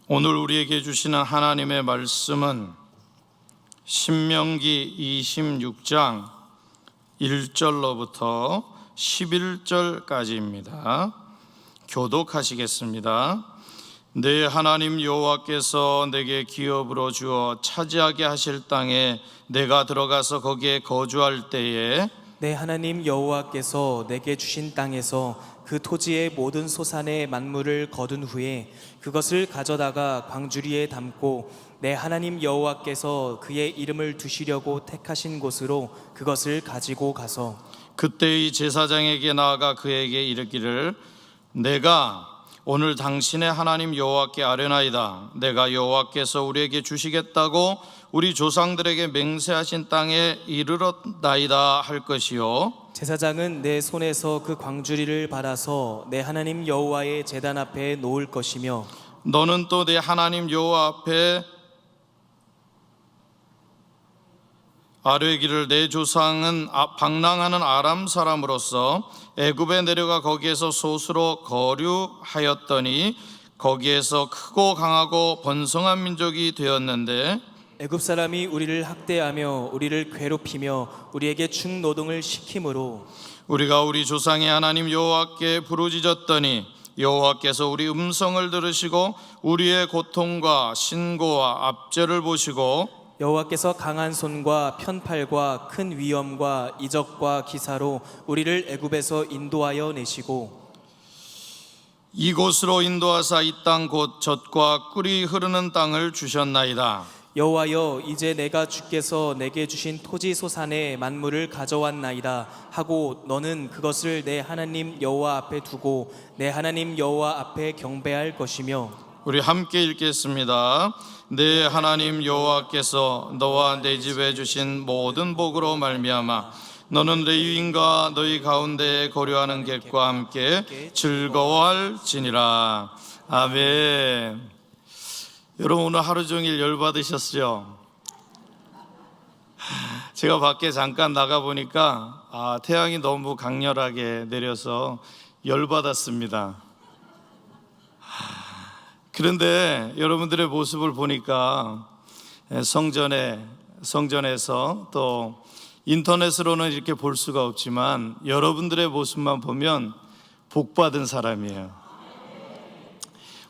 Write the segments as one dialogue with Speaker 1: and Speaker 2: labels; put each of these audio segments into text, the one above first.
Speaker 1: 오늘 우리에게 주시는 하나님의 말씀은 신명기 26장 1절로부터 11절까지입니다. 교독하시겠습니다. 내 하나님 여호와께서 내게 기업으로 주어 차지하게 하실 땅에 내가 들어가서 거기에 거주할 때에
Speaker 2: 내 하나님 여호와께서 내게 주신 땅에서 그 토지의 모든 소산의 만물을 거둔 후에 그것을 가져다가 광주리에 담고 내 하나님 여호와께서 그의 이름을 두시려고 택하신 곳으로 그것을 가지고 가서
Speaker 1: 그때의 제사장에게 나아가 그에게 이르기를 내가 오늘 당신의 하나님 여호와께 아뢰나이다. 내가 여호와께서 우리에게 주시겠다고 우리 조상들에게 맹세하신 땅에 이르렀나이다 할 것이요,
Speaker 2: 제사장은 내 손에서 그 광주리를 받아서 내 하나님 여호와의 제단 앞에 놓을 것이며
Speaker 1: 너는 또 내 하나님 여호와 앞에 아뢰기를 내 조상은 방랑하는 아람 사람으로서 애굽에 내려가 거기에서 소수로 거류하였더니 거기에서 크고 강하고 번성한 민족이 되었는데
Speaker 2: 애굽 사람이 우리를 학대하며 우리를 괴롭히며 우리에게 충노동을 시키므로
Speaker 1: 우리가 우리 조상의 하나님 여호와께 부르짖었더니 여호와께서 우리 음성을 들으시고 우리의 고통과 신고와 압제를 보시고
Speaker 2: 여호와께서 강한 손과 편팔과 큰 위엄과 이적과 기사로 우리를 애굽에서 인도하여 내시고
Speaker 1: 이곳으로 인도하사 이 땅 곧 젖과 꿀이 흐르는 땅을 주셨나이다.
Speaker 2: 여호와여 이제 내가 주께서 내게 주신 토지 소산의 만물을 가져왔나이다 하고 너는 그것을 내 하나님 여호와 앞에 두고 내 하나님 여호와 앞에 경배할 것이며
Speaker 1: 우리 함께 읽겠습니다. 내 하나님 여호와께서 너와 내 집에 주신 모든 복으로 말미암아 너는 레위인과 너희 가운데에 거류하는 객과 함께 즐거워할지니라. 아멘. 여러분 오늘 하루 종일 열받으셨죠? 제가 밖에 잠깐 나가보니까 태양이 너무 강렬하게 내려서 열받았습니다. 그런데 여러분들의 모습을 보니까 성전에서 또 인터넷으로는 이렇게 볼 수가 없지만 여러분들의 모습만 보면 복받은 사람이에요.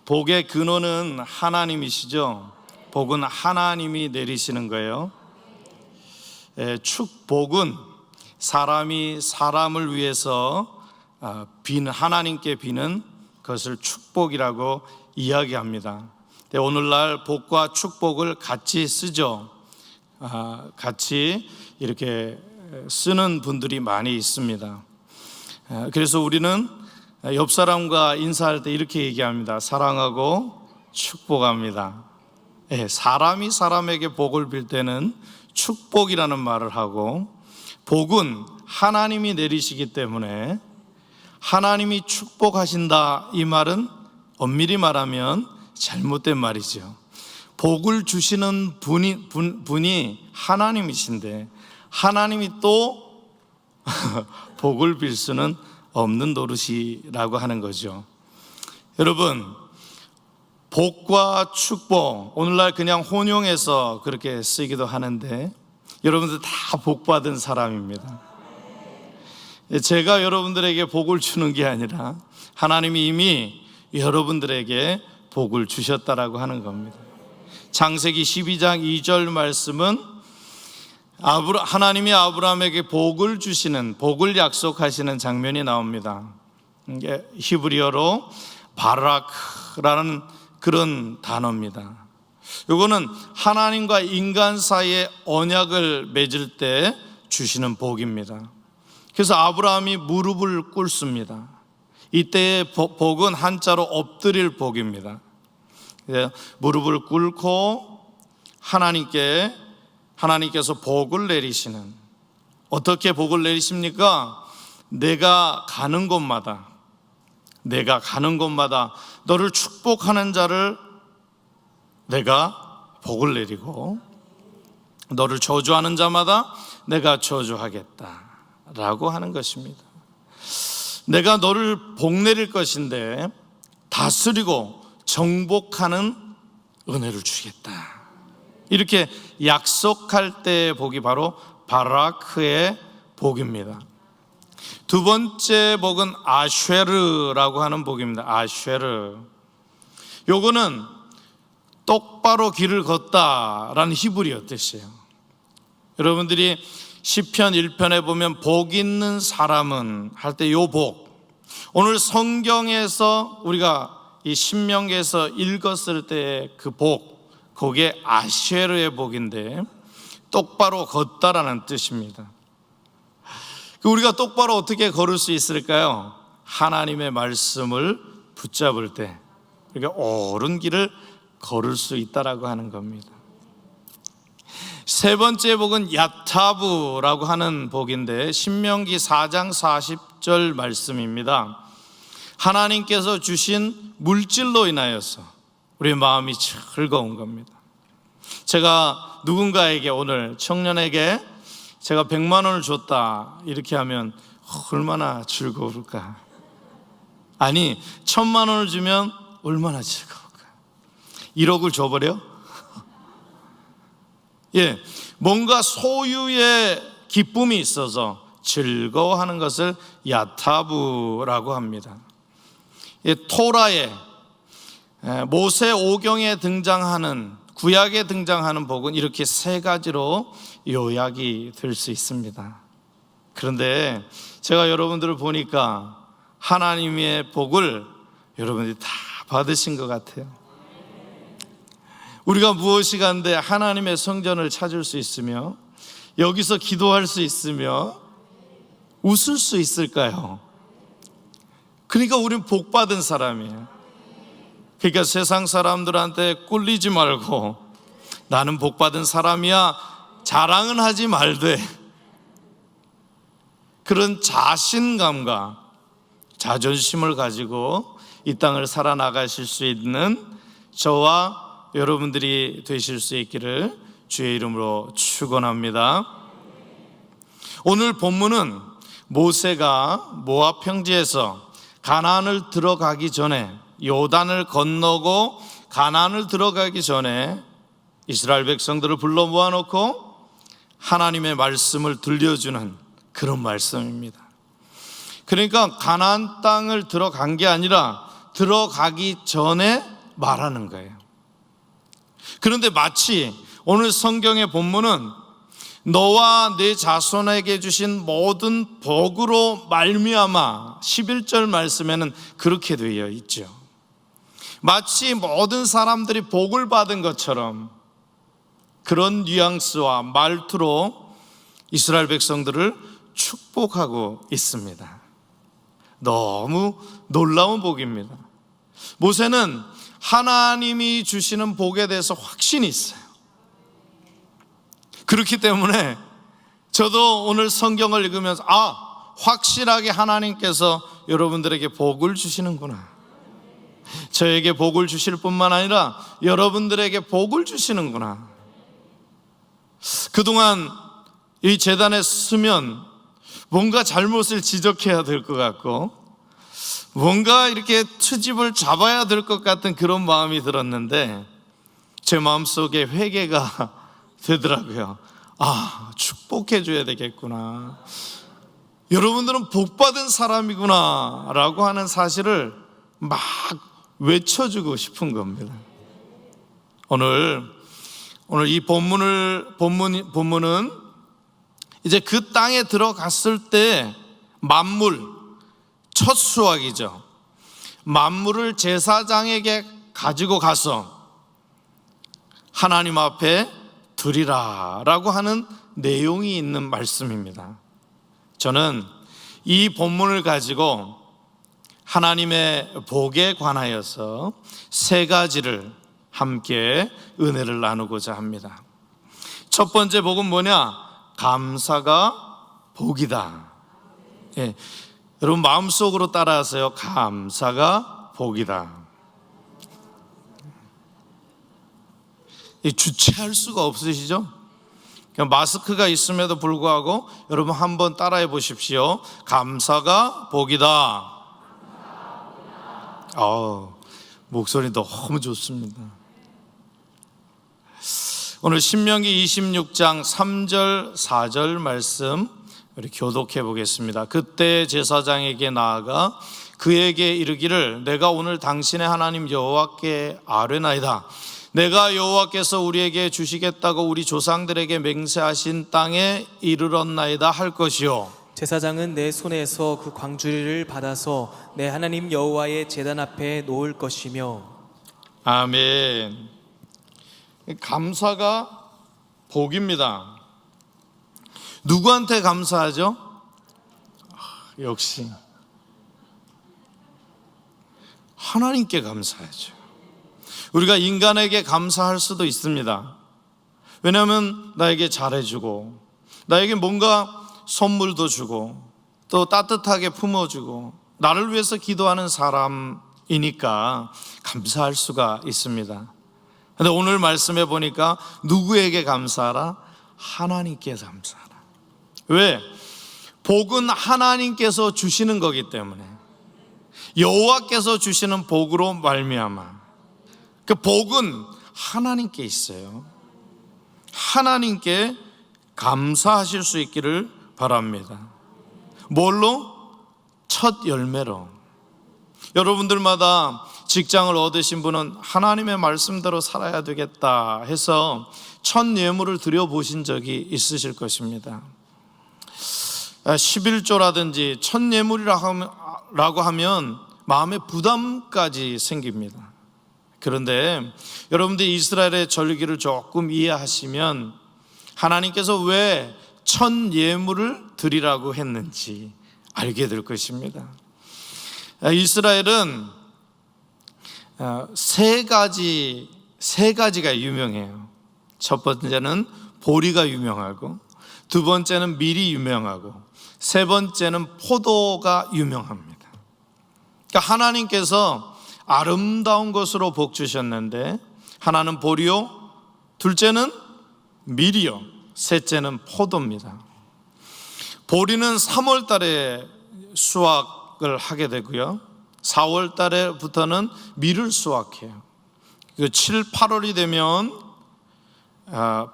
Speaker 1: 복의 근원은 하나님이시죠. 복은 하나님이 내리시는 거예요. 축복은 사람이 사람을 위해서 하나님께 비는 것을 축복이라고 이야기합니다. 오늘날 복과 축복을 같이 쓰죠. 같이 이렇게 쓰는 분들이 많이 있습니다. 그래서 우리는 옆 사람과 인사할 때 이렇게 얘기합니다. 사랑하고 축복합니다. 사람이 사람에게 복을 빌 때는 축복이라는 말을 하고, 복은 하나님이 내리시기 때문에 하나님이 축복하신다 이 말은 엄밀히 말하면 잘못된 말이죠. 복을 주시는 분이 하나님이신데 하나님이 또 복을 빌 수는 없는 노릇이라고 하는 거죠. 여러분, 복과 축복 오늘날 그냥 혼용해서 그렇게 쓰기도 하는데 여러분들 다 복받은 사람입니다. 제가 여러분들에게 복을 주는 게 아니라 하나님이 이미 여러분들에게 복을 주셨다라고 하는 겁니다. 창세기 12장 2절 말씀은 하나님이 아브라함에게 복을 주시는, 복을 약속하시는 장면이 나옵니다. 이게 히브리어로 바라크라는 그런 단어입니다. 이거는 하나님과 인간 사이에 언약을 맺을 때 주시는 복입니다. 그래서 아브라함이 무릎을 꿇습니다. 이때의 복은 한자로 엎드릴 복입니다. 무릎을 꿇고 하나님께서 복을 내리시는, 어떻게 복을 내리십니까? 내가 가는 곳마다 너를 축복하는 자를 내가 복을 내리고 너를 저주하는 자마다 내가 저주하겠다라고 하는 것입니다. 내가 너를 복 내릴 것인데 다스리고 정복하는 은혜를 주겠다. 이렇게 약속할 때의 복이 바로 바라크의 복입니다. 두 번째 복은 아쉐르라고 하는 복입니다. 아쉐르. 요거는 똑바로 길을 걷다라는 히브리어 뜻이에요. 여러분들이 시편 1편에 보면 복 있는 사람은 할 때 요 복, 오늘 성경에서 우리가 이 신명기에서 읽었을 때의 그 복, 그게 아쉐르의 복인데 똑바로 걷다라는 뜻입니다. 우리가 똑바로 어떻게 걸을 수 있을까요? 하나님의 말씀을 붙잡을 때 그러니까 옳은 길을 걸을 수 있다라고 하는 겁니다. 세 번째 복은 야타브라고 하는 복인데 신명기 4장 40절 말씀입니다. 하나님께서 주신 물질로 인하여서 우리의 마음이 즐거운 겁니다. 제가 누군가에게 오늘 청년에게 제가 100만 원을 줬다 이렇게 하면 얼마나 즐거울까? 아니 1000만 원을 주면 얼마나 즐거울까? 1억을 줘버려? 예, 뭔가 소유의 기쁨이 있어서 즐거워하는 것을 야타브라고 합니다. 예, 토라에 모세 오경에 등장하는 구약에 등장하는 복은 이렇게 세 가지로 요약이 될 수 있습니다. 그런데 제가 여러분들을 보니까 하나님의 복을 여러분들이 다 받으신 것 같아요. 우리가 무엇이 간데 하나님의 성전을 찾을 수 있으며 여기서 기도할 수 있으며 웃을 수 있을까요? 그러니까 우리는 복 받은 사람이에요. 그러니까 세상 사람들한테 꿀리지 말고 나는 복 받은 사람이야 자랑은 하지 말되 그런 자신감과 자존심을 가지고 이 땅을 살아나가실 수 있는 저와 여러분들이 되실 수 있기를 주의 이름으로 축원합니다. 오늘 본문은 모세가 모압 평지에서 가나안을 들어가기 전에 요단을 건너고 가나안을 들어가기 전에 이스라엘 백성들을 불러 모아놓고 하나님의 말씀을 들려주는 그런 말씀입니다. 그러니까 가나안 땅을 들어간 게 아니라 들어가기 전에 말하는 거예요. 그런데 마치 오늘 성경의 본문은 너와 네 자손에게 주신 모든 복으로 말미암아 11절 말씀에는 그렇게 되어 있죠. 마치 모든 사람들이 복을 받은 것처럼 그런 뉘앙스와 말투로 이스라엘 백성들을 축복하고 있습니다. 너무 놀라운 복입니다. 모세는 하나님이 주시는 복에 대해서 확신이 있어요. 그렇기 때문에 저도 오늘 성경을 읽으면서 확실하게 하나님께서 여러분들에게 복을 주시는구나. 저에게 복을 주실 뿐만 아니라 여러분들에게 복을 주시는구나. 그동안 이 제단에 서면 뭔가 잘못을 지적해야 될 것 같고 뭔가 이렇게 트집을 잡아야 될 것 같은 그런 마음이 들었는데 제 마음속에 회개가 되더라고요. 축복해 줘야 되겠구나. 여러분들은 복받은 사람이구나 라고 하는 사실을 막 외쳐주고 싶은 겁니다. 오늘 이 본문은 이제 그 땅에 들어갔을 때 만물, 첫 수확이죠. 만물을 제사장에게 가지고 가서 하나님 앞에 드리라 라고 하는 내용이 있는 말씀입니다. 저는 이 본문을 가지고 하나님의 복에 관하여서 세 가지를 함께 은혜를 나누고자 합니다. 첫 번째 복은 뭐냐? 감사가 복이다. 예, 여러분 마음속으로 따라하세요. 감사가 복이다. 주체할 수가 없으시죠? 마스크가 있음에도 불구하고 여러분 한번 따라해 보십시오. 감사가 복이다. 목소리 너무 좋습니다. 오늘 신명기 26장 3절 4절 말씀 우리 교독해 보겠습니다. 그때 제사장에게 나아가 그에게 이르기를 내가 오늘 당신의 하나님 여호와께 아뢰나이다. 내가 여호와께서 우리에게 주시겠다고 우리 조상들에게 맹세하신 땅에 이르렀나이다 할 것이요.
Speaker 2: 제사장은 내 손에서 그 광주리를 받아서 내 하나님 여호와의 제단 앞에 놓을 것이며.
Speaker 1: 아멘. 감사가 복입니다. 누구한테 감사하죠? 역시 하나님께 감사하죠. 우리가 인간에게 감사할 수도 있습니다. 왜냐하면 나에게 잘해주고 나에게 뭔가 선물도 주고 또 따뜻하게 품어주고 나를 위해서 기도하는 사람이니까 감사할 수가 있습니다. 그런데 오늘 말씀해 보니까 누구에게 감사하라? 하나님께 감사하라. 왜? 복은 하나님께서 주시는 거기 때문에, 여호와께서 주시는 복으로 말미암아 그 복은 하나님께 있어요. 하나님께 감사하실 수 있기를 바랍니다. 뭘로? 첫 열매로. 여러분들마다 직장을 얻으신 분은 하나님의 말씀대로 살아야 되겠다 해서 첫 예물을 드려보신 적이 있으실 것입니다. 11조라든지 첫 예물이라고 하면 마음의 부담까지 생깁니다. 그런데 여러분들이 이스라엘의 절기를 조금 이해하시면 하나님께서 왜 첫 예물을 드리라고 했는지 알게 될 것입니다. 이스라엘은 세 가지가 유명해요. 첫 번째는 보리가 유명하고, 두 번째는 밀이 유명하고, 세 번째는 포도가 유명합니다. 그러니까 하나님께서 아름다운 것으로 복 주셨는데, 하나는 보리요, 둘째는 밀이요, 셋째는 포도입니다. 보리는 3월 달에 수확을 하게 되고요, 4월 달에부터는 밀을 수확해요. 7, 8월이 되면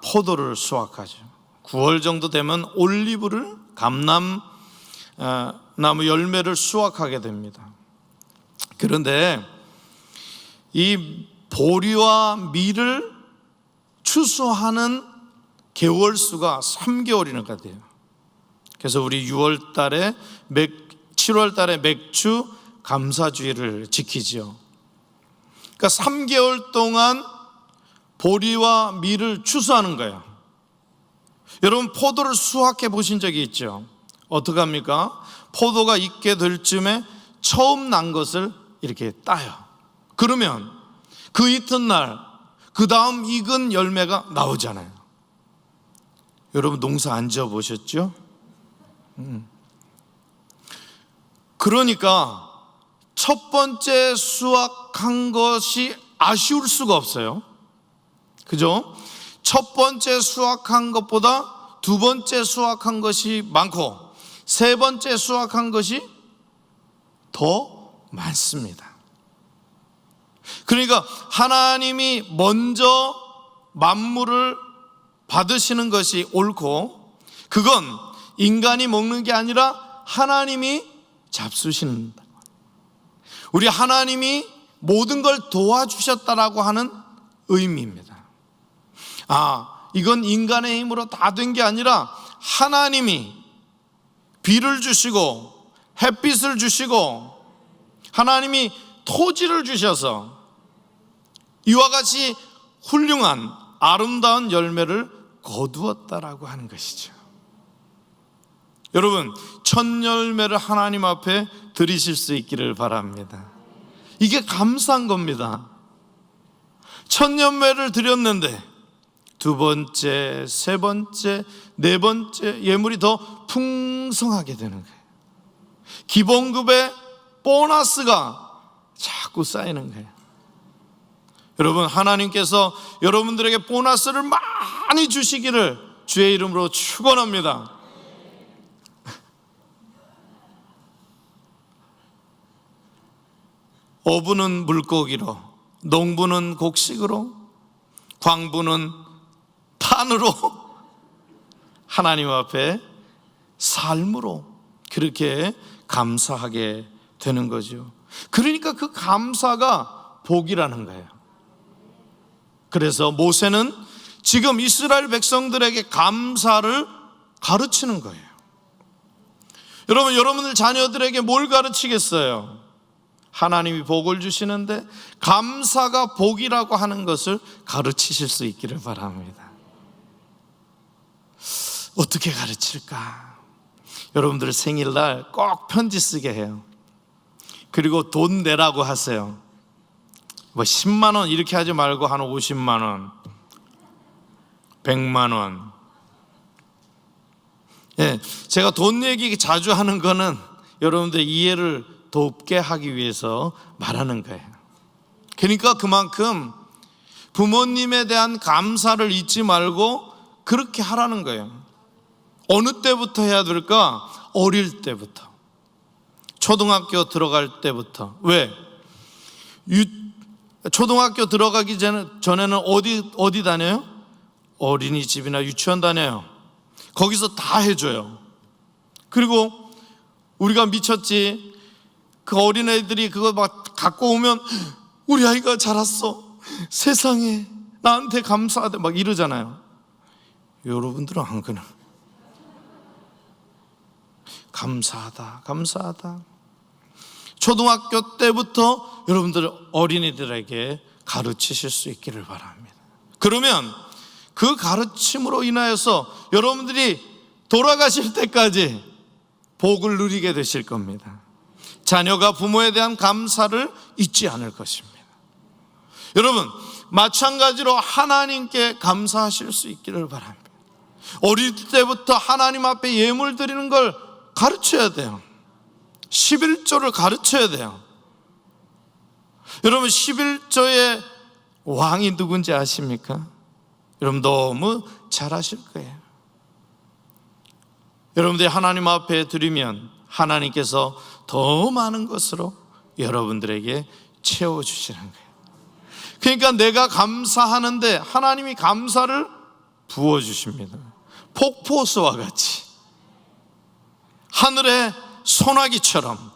Speaker 1: 포도를 수확하죠. 9월 정도 되면 올리브를, 감나무 열매를 수확하게 됩니다. 그런데 이 보리와 밀을 추수하는 개월수가 3개월이나 돼요. 그래서 우리 6월 달에 7월 달에 맥주 감사주의를 지키죠. 그러니까 3개월 동안 보리와 밀을 추수하는 거예요. 여러분, 포도를 수확해 보신 적이 있죠? 어떻게 합니까? 포도가 익게 될 쯤에 처음 난 것을 이렇게 따요. 그러면 그 이튿날 그 다음 익은 열매가 나오잖아요. 여러분, 농사 안 지어 보셨죠? 그러니까 첫 번째 수확한 것이 아쉬울 수가 없어요. 그죠? 첫 번째 수확한 것보다 두 번째 수확한 것이 많고, 세 번째 수확한 것이 더 많습니다. 그러니까 하나님이 먼저 만물을 받으시는 것이 옳고, 그건 인간이 먹는 게 아니라 하나님이 잡수시는, 우리 하나님이 모든 걸 도와주셨다라고 하는 의미입니다. 이건 인간의 힘으로 다 된 게 아니라 하나님이 비를 주시고 햇빛을 주시고 하나님이 토지를 주셔서 이와 같이 훌륭한 아름다운 열매를 거두었다라고 하는 것이죠. 여러분, 첫 열매를 하나님 앞에 드리실 수 있기를 바랍니다. 이게 감사한 겁니다. 첫 열매를 드렸는데 두 번째, 세 번째, 네 번째 예물이 더 풍성하게 되는 거예요. 기본급의 보너스가 자꾸 쌓이는 거예요. 여러분, 하나님께서 여러분들에게 보너스를 많이 주시기를 주의 이름으로 축원합니다. 어부는 물고기로, 농부는 곡식으로, 광부는 안으로 하나님 앞에 삶으로 그렇게 감사하게 되는 거죠. 그러니까 그 감사가 복이라는 거예요. 그래서 모세는 지금 이스라엘 백성들에게 감사를 가르치는 거예요. 여러분, 여러분들 자녀들에게 뭘 가르치겠어요? 하나님이 복을 주시는데 감사가 복이라고 하는 것을 가르치실 수 있기를 바랍니다. 어떻게 가르칠까? 여러분들 생일날 꼭 편지 쓰게 해요. 그리고 돈 내라고 하세요. 뭐 10만 원 이렇게 하지 말고 한 50만 원, 100만 원. 예, 제가 돈 얘기 자주 하는 거는 여러분들 이해를 돕게 하기 위해서 말하는 거예요. 그러니까 그만큼 부모님에 대한 감사를 잊지 말고 그렇게 하라는 거예요. 어느 때부터 해야 될까? 어릴 때부터. 초등학교 들어갈 때부터. 왜? 초등학교 들어가기 전에는 어디 다녀요? 어린이집이나 유치원 다녀요. 거기서 다 해줘요. 그리고 우리가 미쳤지, 그 어린애들이 그거 막 갖고 오면 우리 아이가 자랐어, 세상에 나한테 감사하대 막 이러잖아요. 여러분들은 안 그러나? 감사하다, 감사하다. 초등학교 때부터 여러분들 어린이들에게 가르치실 수 있기를 바랍니다. 그러면 그 가르침으로 인하여서 여러분들이 돌아가실 때까지 복을 누리게 되실 겁니다. 자녀가 부모에 대한 감사를 잊지 않을 것입니다. 여러분, 마찬가지로 하나님께 감사하실 수 있기를 바랍니다. 어릴 때부터 하나님 앞에 예물 드리는 걸 가르쳐야 돼요. 11조를 가르쳐야 돼요. 여러분, 11조의 왕이 누군지 아십니까? 여러분 너무 잘 아실 거예요. 여러분들이 하나님 앞에 드리면 하나님께서 더 많은 것으로 여러분들에게 채워주시는 거예요. 그러니까 내가 감사하는데 하나님이 감사를 부어주십니다. 폭포수와 같이 하늘의 소나기처럼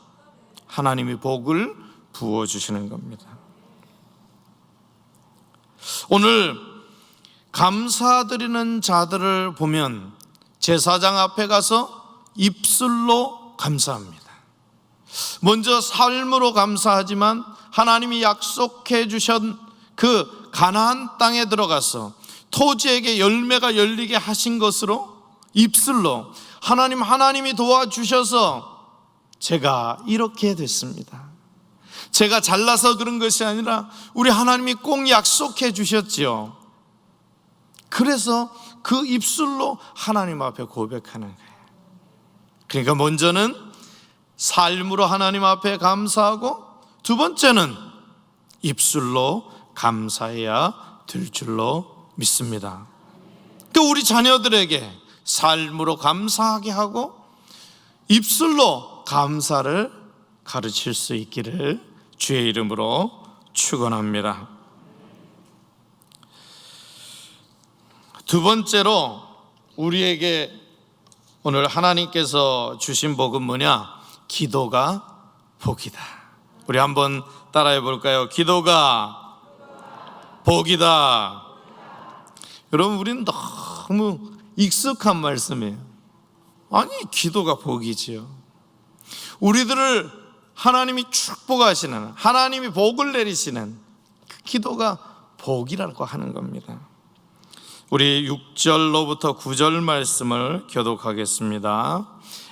Speaker 1: 하나님이 복을 부어주시는 겁니다. 오늘 감사드리는 자들을 보면 제사장 앞에 가서 입술로 감사합니다. 먼저 삶으로 감사하지만 하나님이 약속해 주신 그 가나안 땅에 들어가서 토지에게 열매가 열리게 하신 것으로 입술로 하나님이 도와주셔서 제가 이렇게 됐습니다. 제가 잘나서 그런 것이 아니라 우리 하나님이 꼭 약속해 주셨지요. 그래서 그 입술로 하나님 앞에 고백하는 거예요. 그러니까 먼저는 삶으로 하나님 앞에 감사하고, 두 번째는 입술로 감사해야 될 줄로 믿습니다. 또 우리 자녀들에게 삶으로 감사하게 하고 입술로 감사를 가르칠 수 있기를 주의 이름으로 축원합니다. 두 번째로 우리에게 오늘 하나님께서 주신 복은 뭐냐? 기도가 복이다. 우리 한번 따라해 볼까요? 기도가 복이다. 여러분, 우리는 너무 익숙한 말씀이에요. 아니, 기도가 복이지요. 우리들을 하나님이 축복하시는, 하나님이 복을 내리시는 그 기도가 복이라고 하는 겁니다. 우리 6절로부터 9절 말씀을 교독하겠습니다.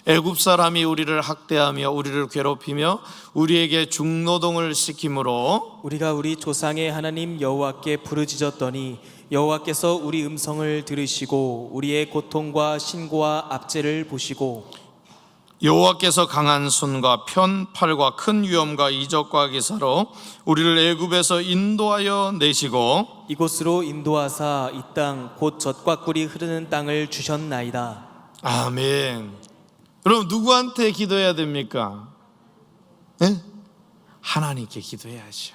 Speaker 1: 애굽 사람이 우리를 학대하며 우리를 괴롭히며 우리에게 중노동을 시키므로
Speaker 2: 우리가 우리 조상의 하나님 여호와께 부르짖었더니 여호와께서 우리 음성을 들으시고 우리의 고통과 신고와 압제를 보시고
Speaker 1: 여호와께서 강한 손과 편 팔과 큰 위엄과 이적과 기사로 우리를 애굽에서 인도하여 내시고
Speaker 2: 이곳으로 인도하사 이 땅 곧 젖과 꿀이 흐르는 땅을 주셨나이다.
Speaker 1: 아멘. 여러분, 누구한테 기도해야 됩니까? 네? 하나님께 기도해야죠.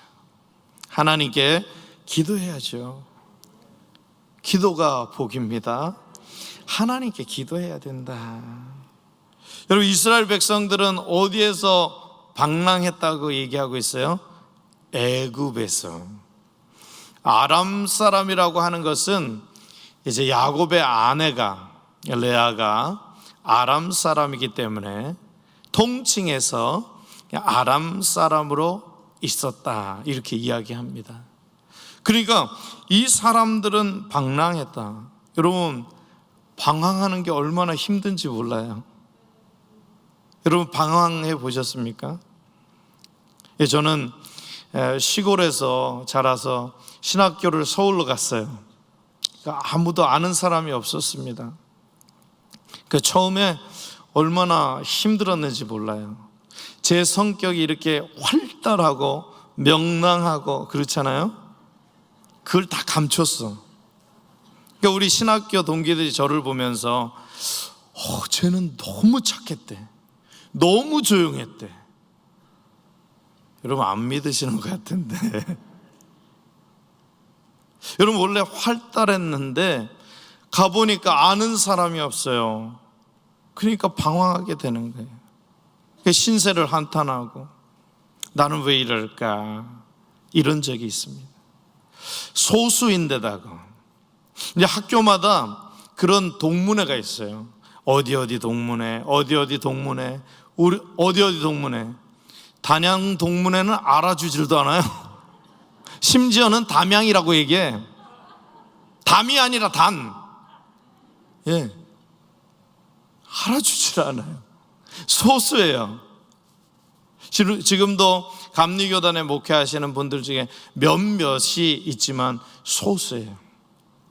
Speaker 1: 하나님께 기도해야죠. 기도가 복입니다. 하나님께 기도해야 된다. 여러분, 이스라엘 백성들은 어디에서 방랑했다고 얘기하고 있어요? 애굽에서. 아람 사람이라고 하는 것은 이제 야곱의 아내가 레아가 아람 사람이기 때문에 통칭해서 아람 사람으로 있었다, 이렇게 이야기합니다. 그러니까 이 사람들은 방랑했다. 여러분, 방황하는 게 얼마나 힘든지 몰라요. 여러분, 방황해 보셨습니까? 저는 시골에서 자라서 신학교를 서울로 갔어요. 그러니까 아무도 아는 사람이 없었습니다. 그 처음에 얼마나 힘들었는지 몰라요. 제 성격이 이렇게 활달하고 명랑하고 그렇잖아요. 그걸 다 감췄어. 그러니까 우리 신학교 동기들이 저를 보면서 쟤는 너무 착했대, 너무 조용했대. 여러분, 안 믿으시는 것 같은데 여러분, 원래 활달했는데 가보니까 아는 사람이 없어요. 그러니까 방황하게 되는 거예요. 신세를 한탄하고 나는 왜 이럴까, 이런 적이 있습니다. 소수인데다가 이제 학교마다 그런 동문회가 있어요. 어디 동문회, 어디 동문회, 우리 어디 동문회. 단양 동문회는 알아주지도 않아요. 심지어는 담양이라고 얘기해. 담이 아니라 단. 예, 알아주질 않아요. 소수예요. 지금도 감리교단에 목회하시는 분들 중에 몇몇이 있지만 소수예요.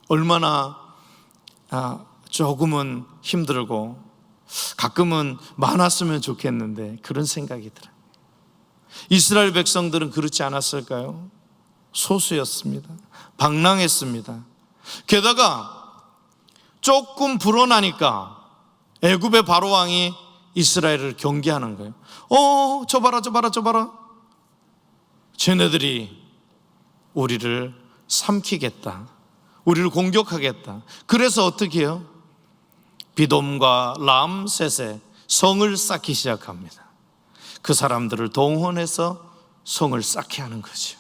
Speaker 1: 얼마나 조금은 힘들고 가끔은 많았으면 좋겠는데, 그런 생각이 들어요. 이스라엘 백성들은 그렇지 않았을까요? 소수였습니다. 방랑했습니다. 게다가 조금 불어나니까 애굽의 바로왕이 이스라엘을 경계하는 거예요. 저 봐라. 쟤네들이 우리를 삼키겠다, 우리를 공격하겠다. 그래서 어떻게 해요? 비돔과 람셋에 성을 쌓기 시작합니다. 그 사람들을 동원해서 성을 쌓게 하는 거죠.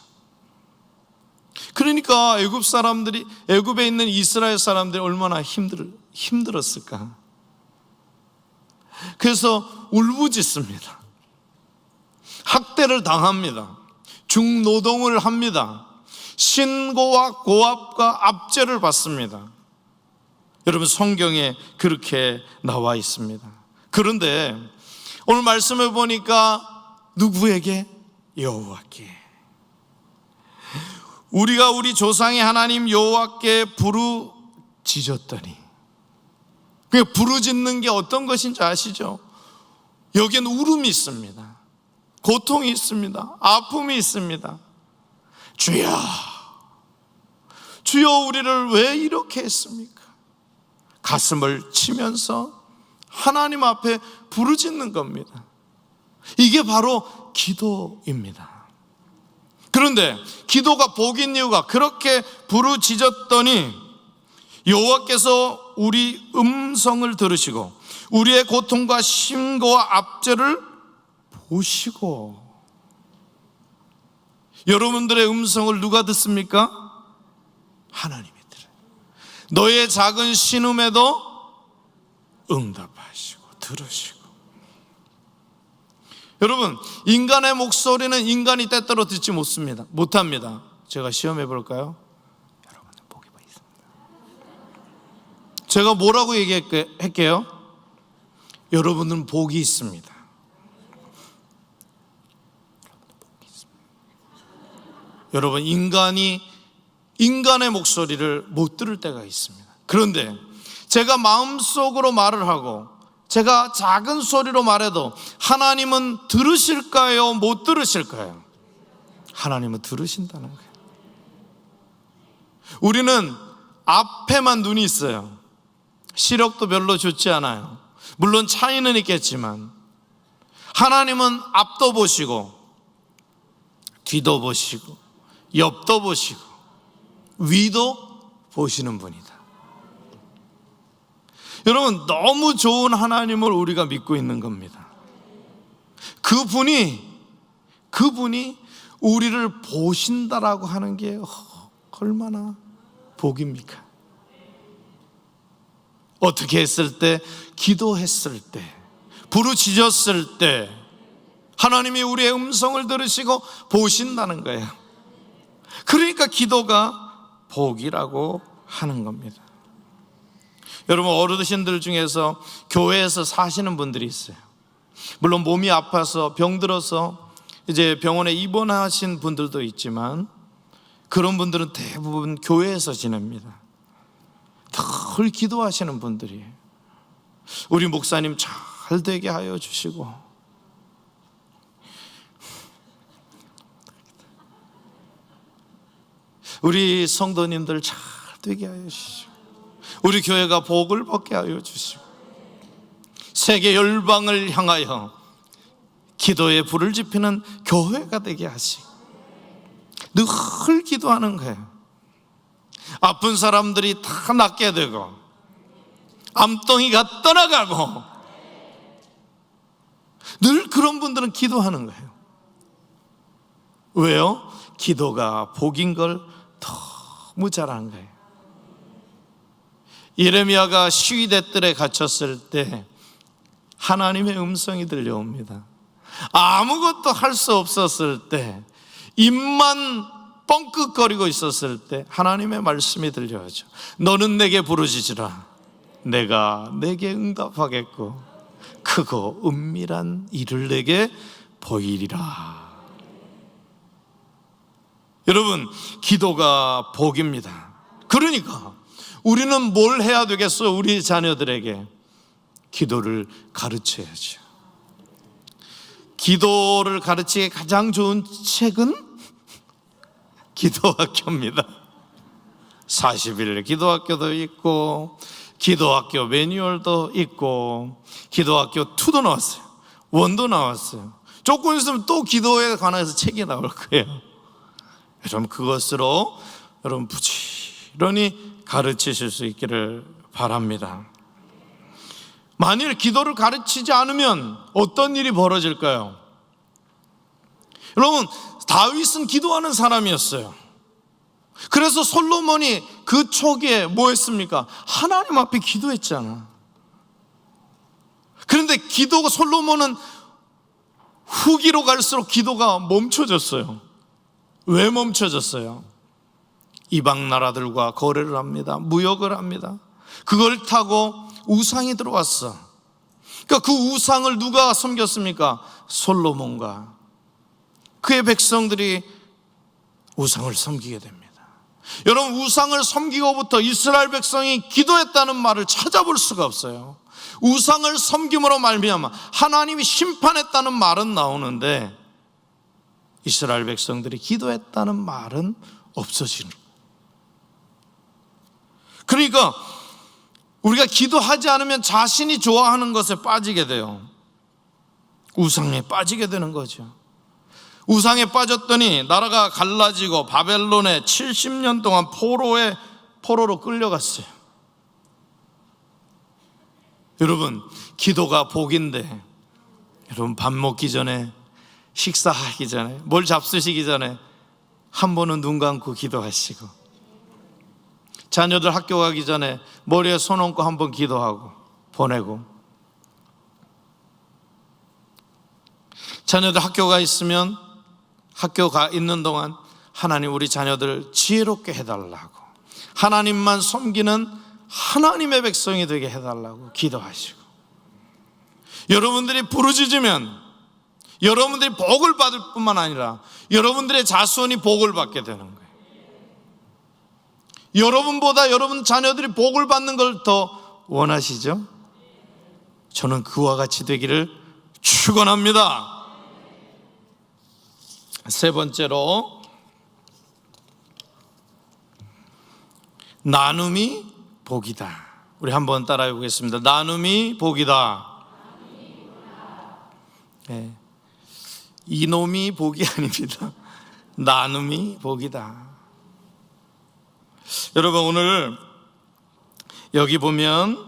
Speaker 1: 그러니까 애굽에 있는 이스라엘 사람들이 얼마나 힘들었을까. 그래서 울부짖습니다. 학대를 당합니다. 중노동을 합니다. 신고와 고압과 압제를 받습니다. 여러분, 성경에 그렇게 나와 있습니다. 그런데 오늘 말씀을 보니까 누구에게? 여호와께. 우리가 우리 조상의 하나님 여호와께 부르짖었더니. 그 부르짖는 게 어떤 것인지 아시죠? 여기엔 울음이 있습니다. 고통이 있습니다. 아픔이 있습니다. 주여, 주여, 우리를 왜 이렇게 했습니까? 가슴을 치면서 하나님 앞에 부르짖는 겁니다. 이게 바로 기도입니다. 그런데 기도가 복인 이유가, 그렇게 부르짖었더니 여호와께서 우리 음성을 들으시고 우리의 고통과 신고와 압제를 보시고. 여러분들의 음성을 누가 듣습니까? 하나님이 들어요. 너의 작은 신음에도 응답하시고 들으시고. 여러분, 인간의 목소리는 인간이 때때로 듣지 못합니다. 제가 시험해 볼까요? 여러분은 복이 있습니다. 제가 뭐라고 얘기할게요? 여러분은 복이 있습니다. 여러분, 인간의 목소리를 못 들을 때가 있습니다. 그런데 제가 마음속으로 말을 하고 제가 작은 소리로 말해도 하나님은 들으실까요? 못 들으실까요? 하나님은 들으신다는 거예요. 우리는 앞에만 눈이 있어요. 시력도 별로 좋지 않아요. 물론 차이는 있겠지만 하나님은 앞도 보시고 뒤도 보시고 옆도 보시고 위도 보시는 분이다. 여러분, 너무 좋은 하나님을 우리가 믿고 있는 겁니다. 그분이 우리를 보신다라고 하는 게 얼마나 복입니까? 어떻게 했을 때, 기도했을 때, 부르짖었을 때 하나님이 우리의 음성을 들으시고 보신다는 거예요. 그러니까 기도가 복이라고 하는 겁니다. 여러분, 어르신들 중에서 교회에서 사시는 분들이 있어요. 물론 몸이 아파서 병들어서 이제 병원에 입원하신 분들도 있지만 그런 분들은 대부분 교회에서 지냅니다. 늘 기도하시는 분들이에요. 우리 목사님 잘 되게 하여 주시고, 우리 성도님들 잘 되게 하여 주시고, 우리 교회가 복을 받게 하여 주시고, 세계 열방을 향하여 기도의 불을 지피는 교회가 되게 하시고, 늘 기도하는 거예요. 아픈 사람들이 다 낫게 되고 암덩이가 떠나가고, 늘 그런 분들은 기도하는 거예요. 왜요? 기도가 복인 걸 너무 잘 아는 거예요. 예레미야가 시위대 뜰에 갇혔을 때 하나님의 음성이 들려옵니다. 아무것도 할 수 없었을 때, 입만 뻥끗거리고 있었을 때 하나님의 말씀이 들려오죠. 너는 내게 부르짖으라. 내가 내게 응답하겠고 크고 은밀한 일을 내게 보이리라. 여러분, 기도가 복입니다. 그러니까 우리는 뭘 해야 되겠어요? 우리 자녀들에게 기도를 가르쳐야죠. 기도를 가르치기 가장 좋은 책은 기도학교입니다. 40일 기도학교도 있고, 기도학교 매뉴얼도 있고, 기도학교 2도 나왔어요. 1도 나왔어요. 조금 있으면 또 기도에 관해서 책이 나올 거예요. 여러분, 그것으로 여러분 부지런히 가르치실 수 있기를 바랍니다. 만일 기도를 가르치지 않으면 어떤 일이 벌어질까요? 여러분, 다윗은 기도하는 사람이었어요. 그래서 솔로몬이 그 초기에 뭐 했습니까? 하나님 앞에 기도했잖아. 그런데 솔로몬은 후기로 갈수록 기도가 멈춰졌어요. 왜 멈춰졌어요? 이방 나라들과 거래를 합니다. 무역을 합니다. 그걸 타고 우상이 들어왔어. 그러니까 그 우상을 누가 섬겼습니까? 솔로몬과 그의 백성들이 우상을 섬기게 됩니다. 여러분, 우상을 섬기고부터 이스라엘 백성이 기도했다는 말을 찾아볼 수가 없어요. 우상을 섬김으로 말미암아 하나님이 심판했다는 말은 나오는데 이스라엘 백성들이 기도했다는 말은 없어지는 거예요. 그러니까 우리가 기도하지 않으면 자신이 좋아하는 것에 빠지게 돼요. 우상에 빠지게 되는 거죠. 우상에 빠졌더니 나라가 갈라지고 바벨론에 70년 동안 포로로 끌려갔어요. 여러분, 기도가 복인데, 여러분 밥 먹기 전에, 식사하기 전에, 뭘 잡수시기 전에 한 번은 눈 감고 기도하시고, 자녀들 학교 가기 전에 머리에 손 얹고 한 번 기도하고 보내고, 자녀들 학교가 있으면 학교가 있는 동안 하나님 우리 자녀들 지혜롭게 해달라고, 하나님만 섬기는 하나님의 백성이 되게 해달라고 기도하시고, 여러분들이 부르짖으면 여러분들이 복을 받을 뿐만 아니라 여러분들의 자손이 복을 받게 되는 거예요. 여러분보다 여러분 자녀들이 복을 받는 걸 더 원하시죠? 저는 그와 같이 되기를 축원합니다. 세 번째로, 나눔이 복이다. 우리 한번 따라해 보겠습니다. 나눔이 복이다. 네. 이놈이 복이 아닙니다. 나눔이 복이다. 여러분, 오늘 여기 보면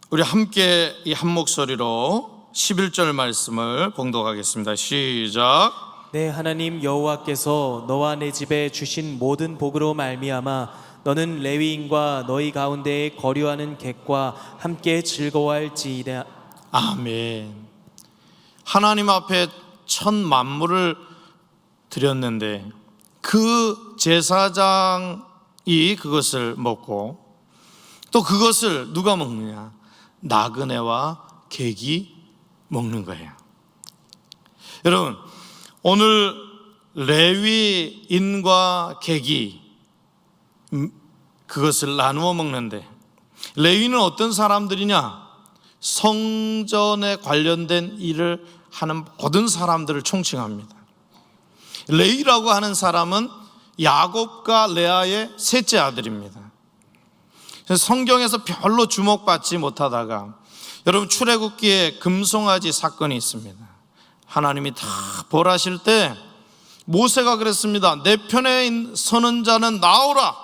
Speaker 1: 우리 함께 이 한 목소리로 11절 말씀을 봉독하겠습니다. 시작.
Speaker 2: 내 하나님 여호와께서 너와 내 집에 주신 모든 복으로 말미암아 너는 레위인과 너희 가운데에 거류하는 객과 함께 즐거워할지이다.
Speaker 1: 아멘. 하나님 앞에 첫 만물을 드렸는데 그 제사장이 그것을 먹고 또 그것을 누가 먹느냐? 나그네와 객이 먹는 거예요. 여러분, 오늘 레위인과 객이 그것을 나누어 먹는데, 레위는 어떤 사람들이냐? 성전에 관련된 일을 하는 모든 사람들을 총칭합니다. 레위라고 하는 사람은 야곱과 레아의 셋째 아들입니다. 성경에서 별로 주목받지 못하다가 여러분, 출애굽기에 금송아지 사건이 있습니다. 하나님이 다 벌하실 때 모세가 그랬습니다. 내 편에 서는 자는 나오라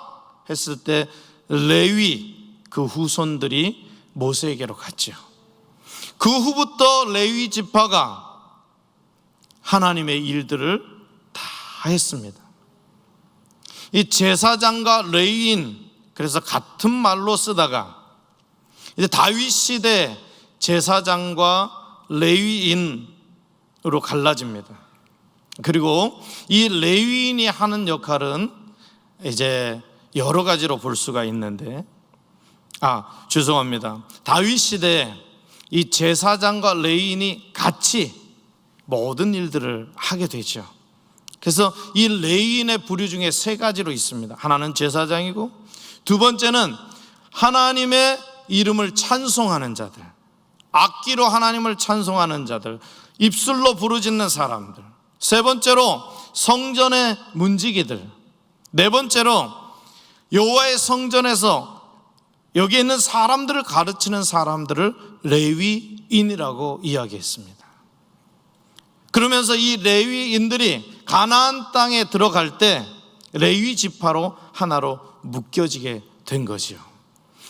Speaker 1: 했을 때 레위 그 후손들이 모세에게로 갔죠. 그 후부터 레위 지파가 하나님의 일들을 다 했습니다. 이 제사장과 레위인, 그래서 같은 말로 쓰다가 이제 다윗 시대 제사장과 레위인으로 갈라집니다. 그리고 이 레위인이 하는 역할은 이제 여러 가지로 볼 수가 있는데, 죄송합니다. 다윗 시대에 이 제사장과 레위인이 같이 모든 일들을 하게 되죠. 그래서 이 레위인의 부류 중에 세 가지로 있습니다. 하나는 제사장이고, 두 번째는 하나님의 이름을 찬송하는 자들, 악기로 하나님을 찬송하는 자들, 입술로 부르짖는 사람들, 세 번째로 성전의 문지기들, 네 번째로 여호와의 성전에서 여기 있는 사람들을 가르치는 사람들을 레위인이라고 이야기했습니다. 그러면서 이 레위인들이 가나안 땅에 들어갈 때 레위 지파로 하나로 묶여지게 된 거죠.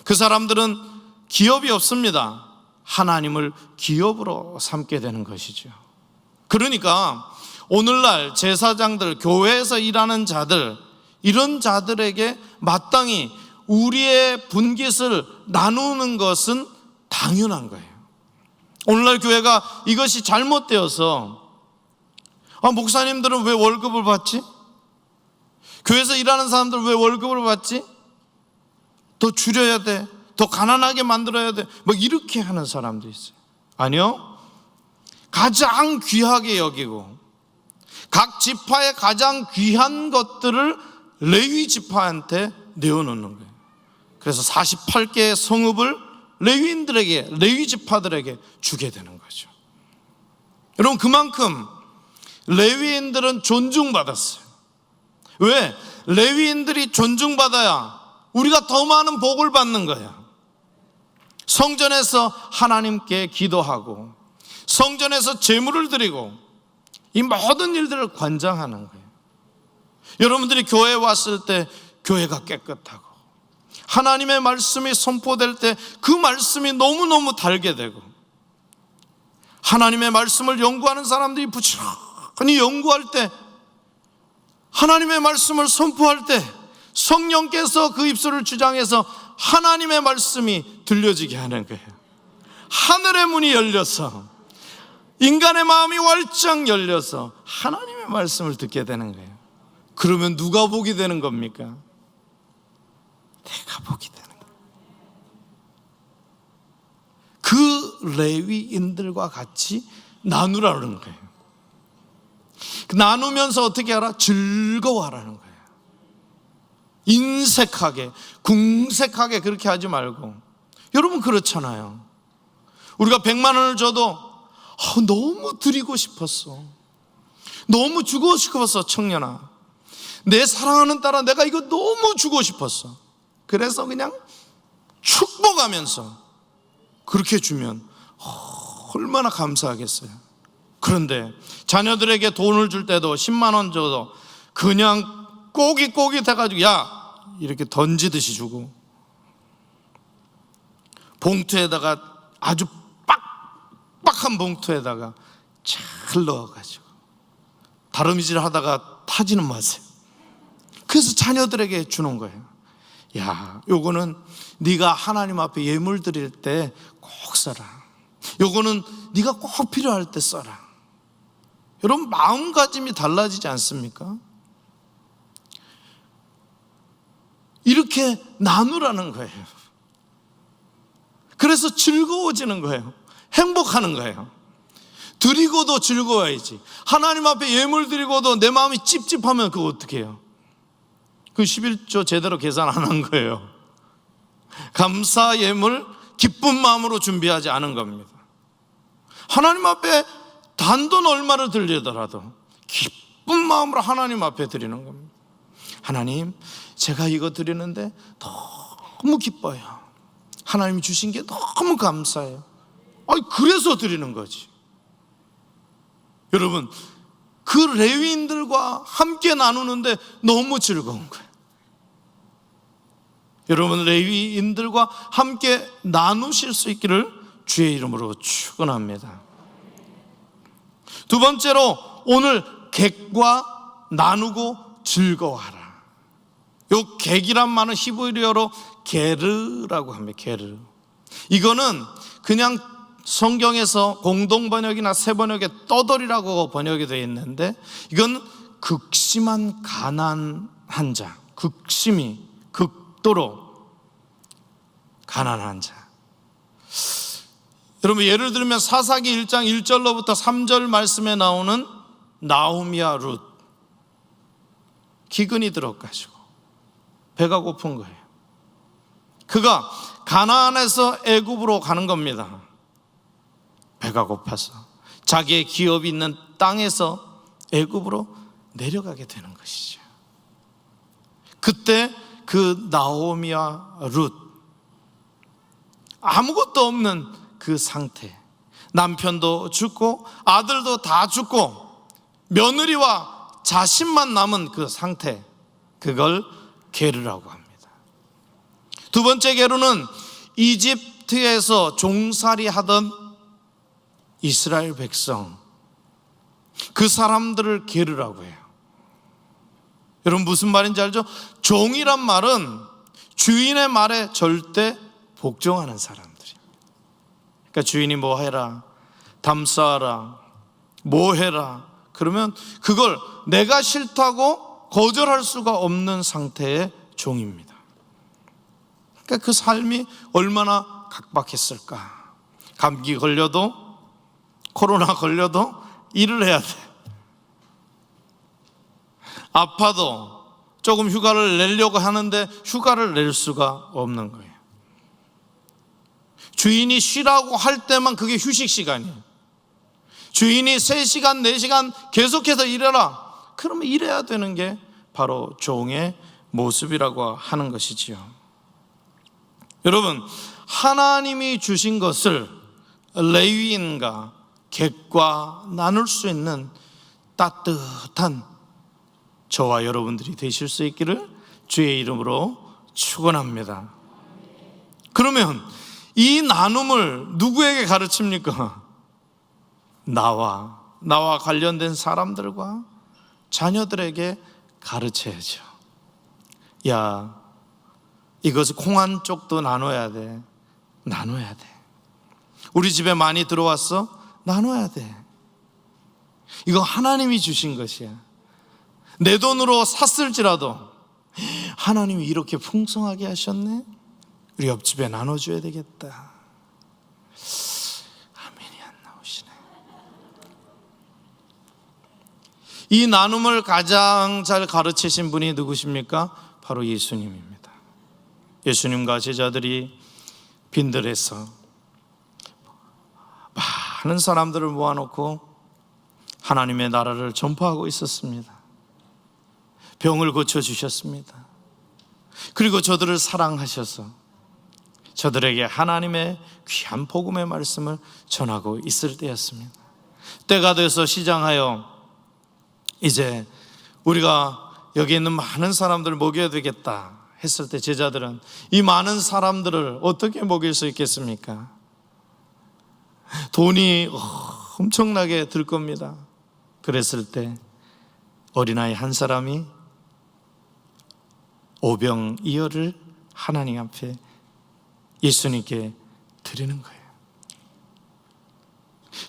Speaker 1: 그 사람들은 기업이 없습니다. 하나님을 기업으로 삼게 되는 것이죠. 그러니까 오늘날 제사장들, 교회에서 일하는 자들, 이런 자들에게 마땅히 우리의 분깃을 나누는 것은 당연한 거예요. 오늘날 교회가 이것이 잘못되어서 목사님들은 왜 월급을 받지? 교회에서 일하는 사람들은 왜 월급을 받지? 더 줄여야 돼, 더 가난하게 만들어야 돼, 뭐 이렇게 하는 사람도 있어요. 아니요, 가장 귀하게 여기고 각 지파의 가장 귀한 것들을 레위 지파한테 내어놓는 거예요. 그래서 48개의 성읍을 레위인들에게, 레위 지파들에게 주게 되는 거죠. 여러분, 그만큼 레위인들은 존중받았어요. 왜? 레위인들이 존중받아야 우리가 더 많은 복을 받는 거야. 성전에서 하나님께 기도하고 성전에서 제물을 드리고 이 모든 일들을 관장하는 거예요. 여러분들이 교회에 왔을 때 교회가 깨끗하고 하나님의 말씀이 선포될 때 그 말씀이 너무너무 달게 되고, 하나님의 말씀을 연구하는 사람들이 부지런히 연구할 때, 하나님의 말씀을 선포할 때 성령께서 그 입술을 주장해서 하나님의 말씀이 들려지게 하는 거예요. 하늘의 문이 열려서 인간의 마음이 활짝 열려서 하나님의 말씀을 듣게 되는 거예요. 그러면 누가 복이 되는 겁니까? 내가 복이 되는 거예요. 그 레위인들과 같이 나누라는 거예요. 나누면서 어떻게 하라? 즐거워하라는 거예요. 인색하게, 궁색하게 그렇게 하지 말고. 여러분, 그렇잖아요. 우리가 100만 원을 줘도 너무 드리고 싶었어, 너무 주고 싶었어. 청년아, 내 사랑하는 딸아, 내가 이거 너무 주고 싶었어. 그래서 그냥 축복하면서 그렇게 주면 얼마나 감사하겠어요. 그런데 자녀들에게 돈을 줄 때도 10만 원 줘도 그냥 꼬깃꼬깃해가지고 야 이렇게 던지듯이 주고, 봉투에다가 아주 빡빡한 봉투에다가 잘 넣어가지고 다루미질 하다가 타지는 마세요. 그래서 자녀들에게 주는 거예요. 야, 요거는 네가 하나님 앞에 예물 드릴 때 꼭 써라. 요거는 네가 꼭 필요할 때 써라. 여러분, 마음가짐이 달라지지 않습니까? 이렇게 나누라는 거예요. 그래서 즐거워지는 거예요. 행복하는 거예요. 드리고도 즐거워야지. 하나님 앞에 예물 드리고도 내 마음이 찝찝하면 그거 어떻게 해요? 그 11조 제대로 계산 안 한 거예요. 감사 예물 기쁜 마음으로 준비하지 않은 겁니다. 하나님 앞에 단돈 얼마를 드리더라도 기쁜 마음으로 하나님 앞에 드리는 겁니다. 하나님, 제가 이거 드리는데 너무 기뻐요. 하나님이 주신 게 너무 감사해요. 그래서 드리는 거지. 여러분, 그 레위인들과 함께 나누는데 너무 즐거운 거예요. 여러분, 레위인들과 함께 나누실 수 있기를 주의 이름으로 축원합니다. 두 번째로, 오늘 객과 나누고 즐거워하라. 요 객이란 말은 히브리어로 게르라고 합니다. 게르. 이거는 그냥 성경에서 공동번역이나 새번역에 떠돌이라고 번역이 되어 있는데, 이건 극심한 가난한 자, 극도로 가난한 자. 여러분, 예를 들면 사사기 1장 1절로부터 3절 말씀에 나오는 나오미와 룻, 기근이 들어가지고 배가 고픈 거예요. 그가 가나안에서 애굽으로 가는 겁니다. 배가 고파서 자기의 기업이 있는 땅에서 애굽으로 내려가게 되는 것이죠. 그때 그 나오미와 룻, 아무것도 없는 그 상태, 남편도 죽고 아들도 다 죽고 며느리와 자신만 남은 그 상태, 그걸 게르라고 합니다. 두 번째 게르는 이집트에서 종살이 하던 이스라엘 백성, 그 사람들을 게르라고 해요. 여러분, 무슨 말인지 알죠? 종이란 말은 주인의 말에 절대 복종하는 사람들이에요. 그러니까 주인이 뭐 해라, 담쌓아라, 뭐 해라, 그러면 그걸 내가 싫다고 거절할 수가 없는 상태의 종입니다. 그러니까 그 삶이 얼마나 각박했을까. 감기 걸려도, 코로나 걸려도 일을 해야 돼. 아파도 조금 휴가를 내려고 하는데 휴가를 낼 수가 없는 거예요. 주인이 쉬라고 할 때만 그게 휴식 시간이에요. 주인이 3시간, 4시간 계속해서 일해라, 그러면 일해야 되는 게 바로 종의 모습이라고 하는 것이지요. 여러분, 하나님이 주신 것을 레위인과 객과 나눌 수 있는 따뜻한 저와 여러분들이 되실 수 있기를 주의 이름으로 축원합니다. 그러면 이 나눔을 누구에게 가르칩니까? 나와 관련된 사람들과 자녀들에게 가르쳐야죠. 야, 이것을 콩 한 쪽도 나눠야 돼. 우리 집에 많이 들어왔어? 나눠야 돼. 이거 하나님이 주신 것이야. 내 돈으로 샀을지라도 하나님이 이렇게 풍성하게 하셨네, 우리 옆집에 나눠줘야 되겠다. 아멘이 안 나오시네. 이 나눔을 가장 잘 가르치신 분이 누구십니까? 바로 예수님입니다. 예수님과 제자들이 빈들에서 많은 사람들을 모아놓고 하나님의 나라를 전파하고 있었습니다. 병을 고쳐주셨습니다. 그리고 저들을 사랑하셔서 저들에게 하나님의 귀한 복음의 말씀을 전하고 있을 때였습니다. 때가 돼서 시장하여 이제 우리가 여기 있는 많은 사람들을 먹여야 되겠다 했을 때 제자들은 이 많은 사람들을 어떻게 먹일 수 있겠습니까? 돈이 엄청나게 들 겁니다. 그랬을 때 어린아이 한 사람이 오병이어를 하나님 앞에 예수님께 드리는 거예요.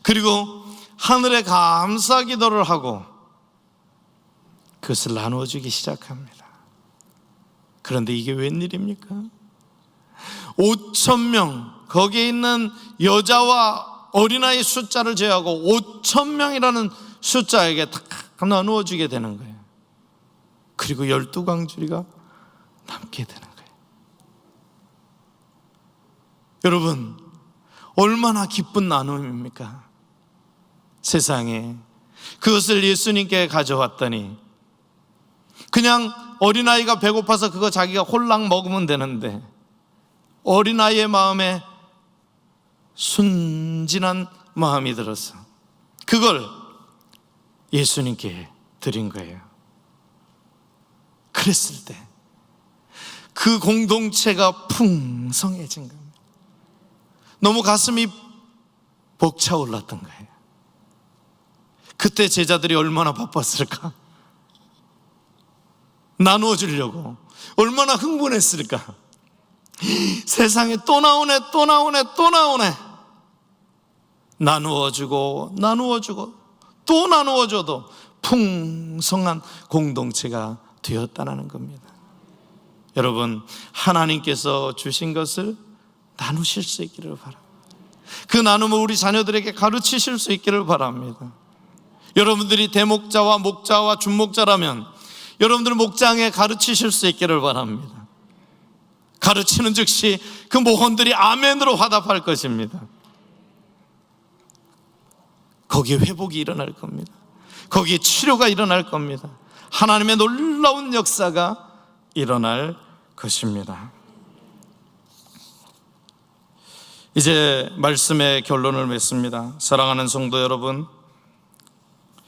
Speaker 1: 그리고 하늘에 감사 기도를 하고 그것을 나누어 주기 시작합니다. 그런데 이게 웬일입니까? 5,000명, 거기에 있는 여자와 어린아이 숫자를 제외하고 5,000명이라는 숫자에게 다 나누어 주게 되는 거예요. 그리고 12광주리가 남게 되는 거예요. 여러분, 얼마나 기쁜 나눔입니까? 세상에 그것을 예수님께 가져왔더니 그냥 어린아이가 배고파서 그거 자기가 홀랑 먹으면 되는데 어린아이의 마음에 순진한 마음이 들어서 그걸 예수님께 드린 거예요. 그랬을 때 그 공동체가 풍성해진 겁니다. 너무 가슴이 벅차올랐던 거예요. 그때 제자들이 얼마나 바빴을까? 나누어 주려고 얼마나 흥분했을까? 세상에 또 나오네, 또 나오네, 또 나오네. 나누어 주고 또 나누어 줘도 풍성한 공동체가 되었다는 겁니다. 여러분, 하나님께서 주신 것을 나누실 수 있기를 바랍니다. 그 나눔을 우리 자녀들에게 가르치실 수 있기를 바랍니다. 여러분들이 대목자와 목자와 준목자라면 여러분들 목장에 가르치실 수 있기를 바랍니다. 가르치는 즉시 그 목원들이 아멘으로 화답할 것입니다. 거기에 회복이 일어날 겁니다. 거기에 치료가 일어날 겁니다. 하나님의 놀라운 역사가 일어날 것입니다. 이제 말씀의 결론을 맺습니다. 사랑하는 성도 여러분,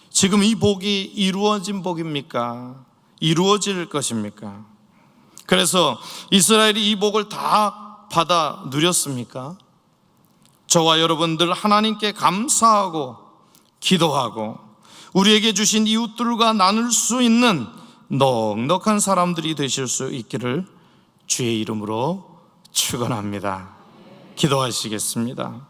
Speaker 1: 지금 이 복이 이루어진 복입니까? 이루어질 것입니까? 그래서 이스라엘이 이 복을 다 받아 누렸습니까? 저와 여러분들 하나님께 감사하고 기도하고 우리에게 주신 이웃들과 나눌 수 있는 넉넉한 사람들이 되실 수 있기를 주의 이름으로 축원합니다. 기도하시겠습니다.